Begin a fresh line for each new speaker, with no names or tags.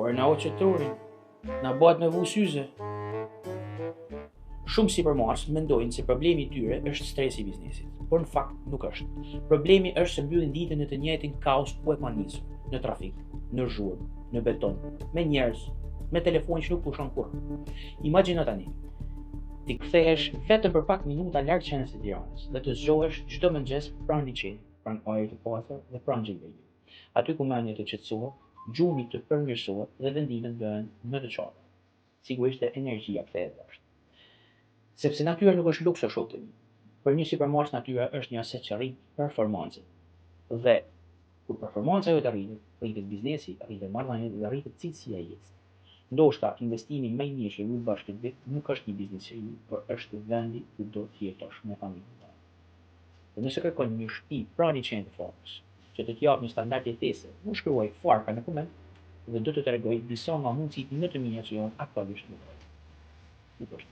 burnout qëtëtorin, na bëhet me vu syze. Shumë sipërmarrës mendojnë se problemi i tyre është stresi i biznesit, por në fakt nuk është. Problemi është se mbyllin ditën në të njëjtin kaos ku e kanë nisur, në trafik, në zhurmë, në beton, me njerëz, me telefon që nuk pushon kurrë. Imagjino tani, ti kthehesh vetëm për pak minuta larg qenës së Tiranës dhe të zgjohesh çdo mëngjes pranë liçenit, pranë ajrit të pastër dhe pranë xhimbejve. Aty ku mendja të qetësohet, gjumi të përmirësohet dhe vendimet bëhen më të qarta. Sigurisht e energjia kthehet poshtë. Sepse natyra nuk është luks o shok të mi. Për një sipërmarrës natyra është një aset që rrit performancën. Dhe kur performanca jote rritet biznesi, rritet marrëdhëniet dhe rritet cilësia e jetës. Ndoshta investimi më i mirë që mund bësh këtë vit nuk është një biznes i ri, por është vendi ku do të jetosh me familjen. Dhe nëse kërkon një shtëpi pranë liçenit të Florës, që të jap një standard jetese, nuk shkruaj fare në koment dhe do të tregoj disa nga mundësitë më të mira që janë aktualisht në Florë.